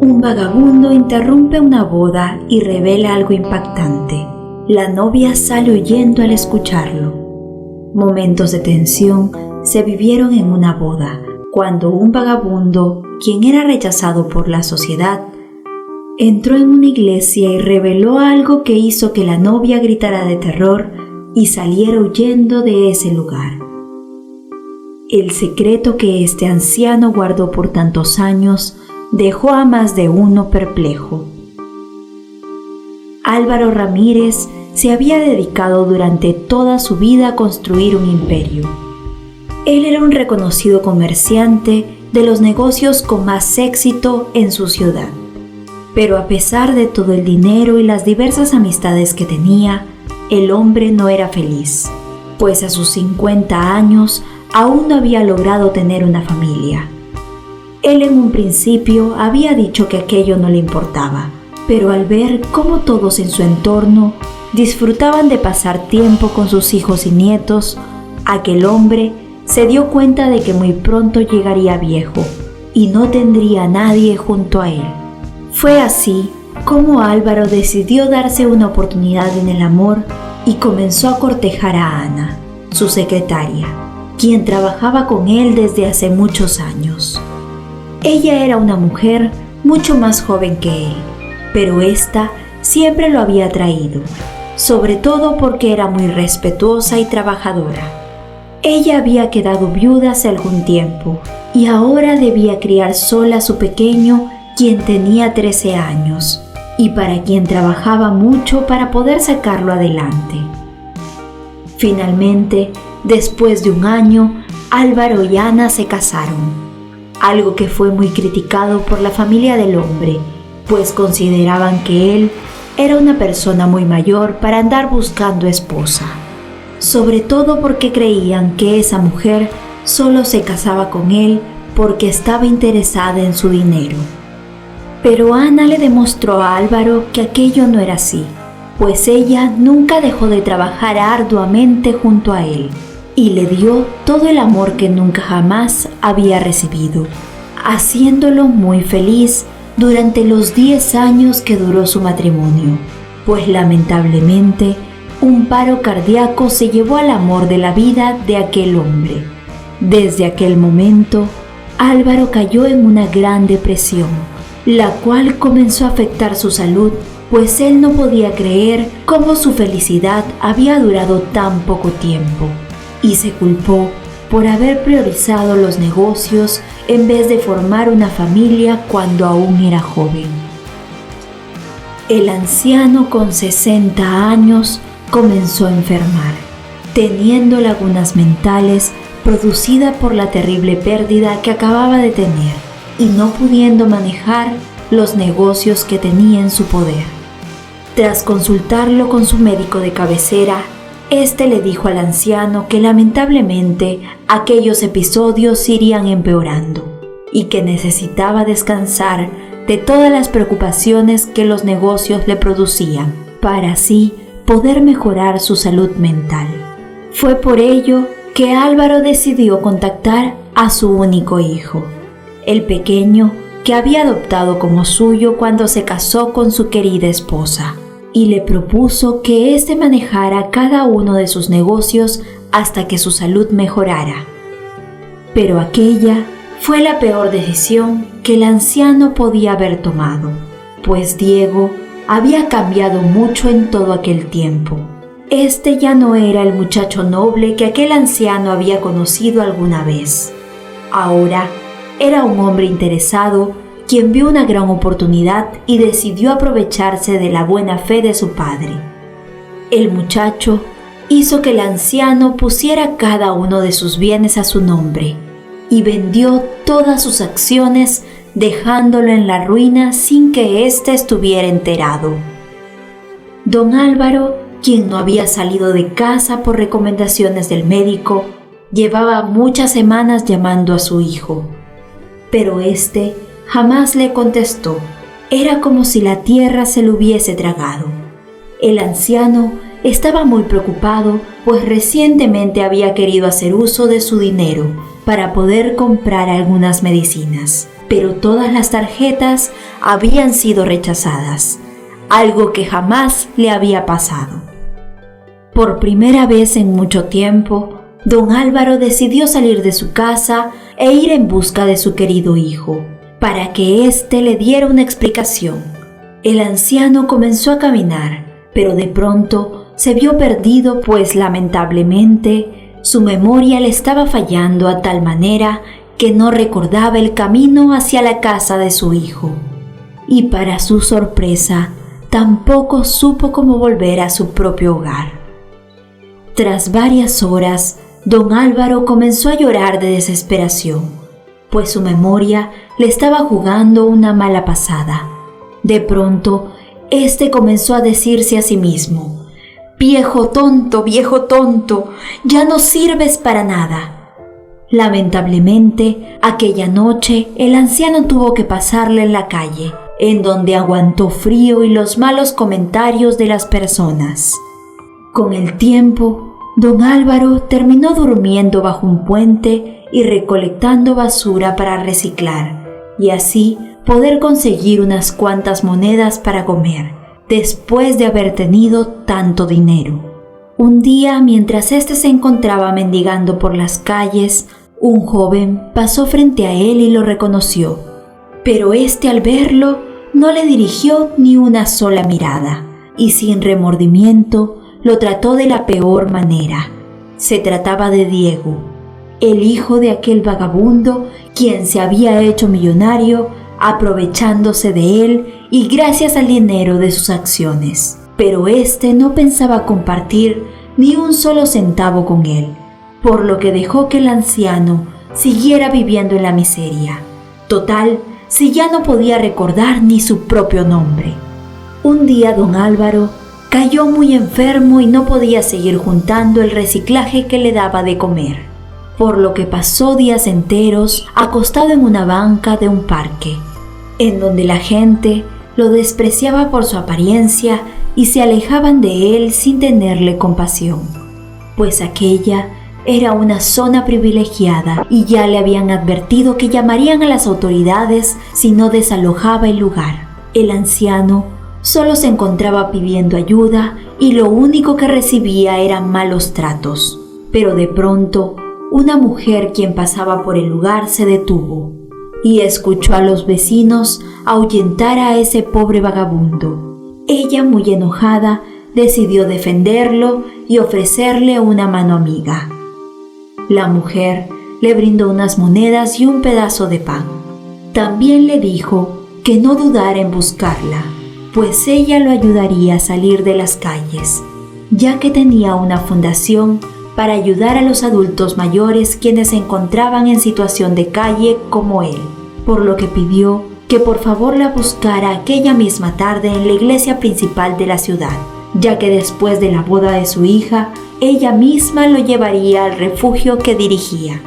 Un vagabundo interrumpe una boda y revela algo impactante. La novia sale huyendo al escucharlo. Momentos de tensión se vivieron en una boda, cuando un vagabundo, quien era rechazado por la sociedad, entró en una iglesia y reveló algo que hizo que la novia gritara de terror y saliera huyendo de ese lugar. El secreto que este anciano guardó por tantos años dejó a más de uno perplejo. Álvaro Ramírez se había dedicado durante toda su vida a construir un imperio. Él era un reconocido comerciante de los negocios con más éxito en su ciudad. Pero a pesar de todo el dinero y las diversas amistades que tenía, el hombre no era feliz, pues a sus 50 años aún no había logrado tener una familia. Él en un principio había dicho que aquello no le importaba, pero al ver cómo todos en su entorno disfrutaban de pasar tiempo con sus hijos y nietos, aquel hombre se dio cuenta de que muy pronto llegaría viejo y no tendría a nadie junto a él. Fue así como Álvaro decidió darse una oportunidad en el amor y comenzó a cortejar a Ana, su secretaria, quien trabajaba con él desde hace muchos años. Ella era una mujer mucho más joven que él, pero ésta siempre lo había atraído, sobre todo porque era muy respetuosa y trabajadora. Ella había quedado viuda hace algún tiempo y ahora debía criar sola a su pequeño, quien tenía 13 años, y para quien trabajaba mucho para poder sacarlo adelante. Finalmente, después de un año, Álvaro y Ana se casaron, algo que fue muy criticado por la familia del hombre, pues consideraban que él era una persona muy mayor para andar buscando esposa, sobre todo porque creían que esa mujer solo se casaba con él porque estaba interesada en su dinero. Pero Ana le demostró a Álvaro que aquello no era así, pues ella nunca dejó de trabajar arduamente junto a él y le dio todo el amor que nunca jamás había recibido, haciéndolo muy feliz durante los 10 años que duró su matrimonio, pues lamentablemente un paro cardíaco se llevó al amor de la vida de aquel hombre. Desde aquel momento, Álvaro cayó en una gran depresión, la cual comenzó a afectar su salud, pues él no podía creer cómo su felicidad había durado tan poco tiempo, y se culpó por haber priorizado los negocios en vez de formar una familia cuando aún era joven. El anciano con 60 años comenzó a enfermar, teniendo lagunas mentales producidas por la terrible pérdida que acababa de tener y no pudiendo manejar los negocios que tenía en su poder. Tras consultarlo con su médico de cabecera, este le dijo al anciano que lamentablemente aquellos episodios irían empeorando y que necesitaba descansar de todas las preocupaciones que los negocios le producían para así poder mejorar su salud mental. Fue por ello que Álvaro decidió contactar a su único hijo, el pequeño que había adoptado como suyo cuando se casó con su querida esposa, y le propuso que éste manejara cada uno de sus negocios hasta que su salud mejorara. Pero aquella fue la peor decisión que el anciano podía haber tomado, pues Diego había cambiado mucho en todo aquel tiempo. Este ya no era el muchacho noble que aquel anciano había conocido alguna vez. Ahora era un hombre interesado quien vio una gran oportunidad y decidió aprovecharse de la buena fe de su padre. El muchacho hizo que el anciano pusiera cada uno de sus bienes a su nombre y vendió todas sus acciones, dejándolo en la ruina sin que éste estuviera enterado. Don Álvaro, quien no había salido de casa por recomendaciones del médico, llevaba muchas semanas llamando a su hijo, pero éste jamás le contestó. Era como si la tierra se lo hubiese tragado. El anciano estaba muy preocupado, pues recientemente había querido hacer uso de su dinero para poder comprar algunas medicinas, pero todas las tarjetas habían sido rechazadas, algo que jamás le había pasado. Por primera vez en mucho tiempo, don Álvaro decidió salir de su casa e ir en busca de su querido hijo, para que éste le diera una explicación. El anciano comenzó a caminar, pero de pronto se vio perdido, pues lamentablemente su memoria le estaba fallando a tal manera que no recordaba el camino hacia la casa de su hijo. Y para su sorpresa, tampoco supo cómo volver a su propio hogar. Tras varias horas, don Álvaro comenzó a llorar de desesperación, pues su memoria le estaba jugando una mala pasada. De pronto, comenzó a decirse a sí mismo: viejo tonto, ya no sirves para nada. Lamentablemente, aquella noche el anciano tuvo que pasarla en la calle, en donde aguantó frío y los malos comentarios de las personas. Con el tiempo, don Álvaro terminó durmiendo bajo un puente y recolectando basura para reciclar, y así poder conseguir unas cuantas monedas para comer, después de haber tenido tanto dinero. Un día, mientras se encontraba mendigando por las calles, un joven pasó frente a él y lo reconoció, pero al verlo no le dirigió ni una sola mirada, y sin remordimiento lo trató de la peor manera. Se trataba de Diego, el hijo de aquel vagabundo quien se había hecho millonario aprovechándose de él y gracias al dinero de sus acciones. Pero no pensaba compartir ni un solo centavo con él, por lo que dejó que el anciano siguiera viviendo en la miseria. Total, si ya no podía recordar ni su propio nombre. Un día don Álvaro cayó muy enfermo y no podía seguir juntando el reciclaje que le daba de comer, por lo que pasó días enteros acostado en una banca de un parque, en donde la gente lo despreciaba por su apariencia y se alejaban de él sin tenerle compasión, pues aquella era una zona privilegiada y ya le habían advertido que llamarían a las autoridades si no desalojaba el lugar. El anciano solo se encontraba pidiendo ayuda y lo único que recibía eran malos tratos. Pero de pronto, una mujer quien pasaba por el lugar se detuvo y escuchó a los vecinos ahuyentar a ese pobre vagabundo. Ella, muy enojada, decidió defenderlo y ofrecerle una mano amiga. La mujer le brindó unas monedas y un pedazo de pan. También le dijo que no dudara en buscarla, pues ella lo ayudaría a salir de las calles, ya que tenía una fundación para ayudar a los adultos mayores quienes se encontraban en situación de calle como él, por lo que pidió que por favor la buscara aquella misma tarde en la iglesia principal de la ciudad, ya que después de la boda de su hija, ella misma lo llevaría al refugio que dirigía.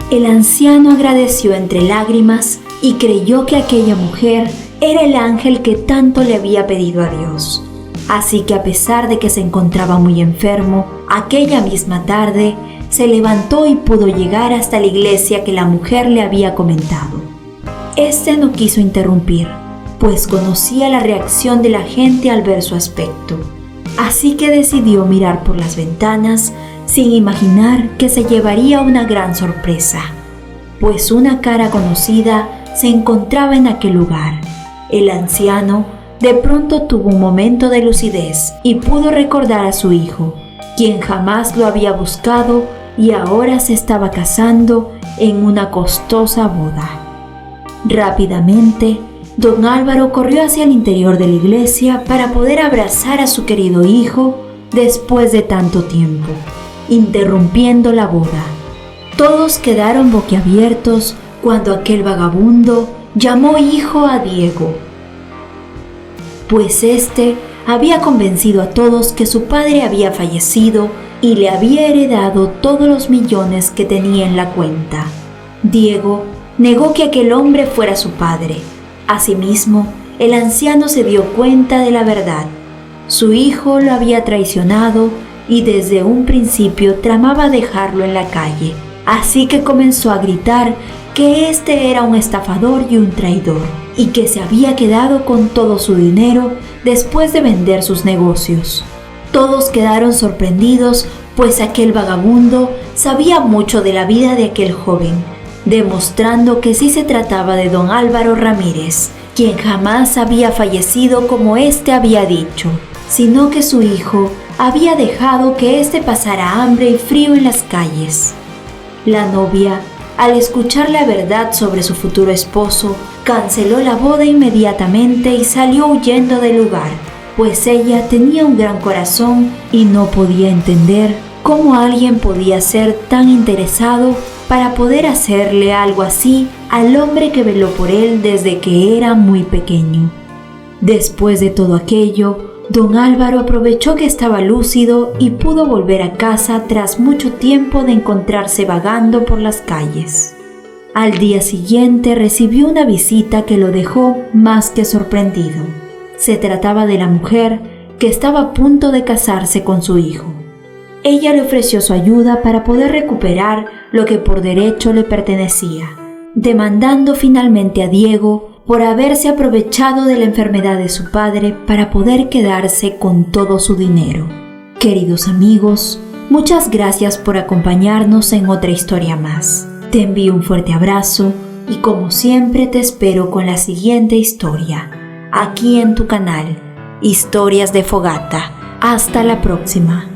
El anciano agradeció entre lágrimas y creyó que aquella mujer era el ángel que tanto le había pedido a Dios. Así que a pesar de que se encontraba muy enfermo, aquella misma tarde se levantó y pudo llegar hasta la iglesia que la mujer le había comentado. No quiso interrumpir, pues conocía la reacción de la gente al ver su aspecto. Así que decidió mirar por las ventanas sin imaginar que se llevaría una gran sorpresa, pues una cara conocida se encontraba en aquel lugar. El anciano de pronto tuvo un momento de lucidez y pudo recordar a su hijo, quien jamás lo había buscado y ahora se estaba casando en una costosa boda. Rápidamente, don Álvaro corrió hacia el interior de la iglesia para poder abrazar a su querido hijo después de tanto tiempo, interrumpiendo la boda. Todos quedaron boquiabiertos cuando aquel vagabundo llamó hijo a Diego, pues había convencido a todos que su padre había fallecido y le había heredado todos los millones que tenía en la cuenta. Diego negó que aquel hombre fuera su padre. Asimismo, el anciano se dio cuenta de la verdad. Su hijo lo había traicionado y desde un principio tramaba dejarlo en la calle, Así que comenzó a gritar que este era un estafador y un traidor, y que se había quedado con todo su dinero después de vender sus negocios. Todos quedaron sorprendidos, pues aquel vagabundo sabía mucho de la vida de aquel joven, demostrando que sí se trataba de don Álvaro Ramírez, quien jamás había fallecido como éste había dicho, sino que su hijo había dejado que éste pasara hambre y frío en las calles. La novia, al escuchar la verdad sobre su futuro esposo, canceló la boda inmediatamente y salió huyendo del lugar, pues ella tenía un gran corazón y no podía entender cómo alguien podía ser tan interesado para poder hacerle algo así al hombre que veló por él desde que era muy pequeño. Después de todo aquello, don Álvaro aprovechó que estaba lúcido y pudo volver a casa tras mucho tiempo de encontrarse vagando por las calles. Al día siguiente recibió una visita que lo dejó más que sorprendido. Se trataba de la mujer que estaba a punto de casarse con su hijo. Ella le ofreció su ayuda para poder recuperar lo que por derecho le pertenecía, demandando finalmente a Diego por haberse aprovechado de la enfermedad de su padre para poder quedarse con todo su dinero. Queridos amigos, muchas gracias por acompañarnos en otra historia más. Te envío un fuerte abrazo y como siempre te espero con la siguiente historia, aquí en tu canal, Historias de Fogata. Hasta la próxima.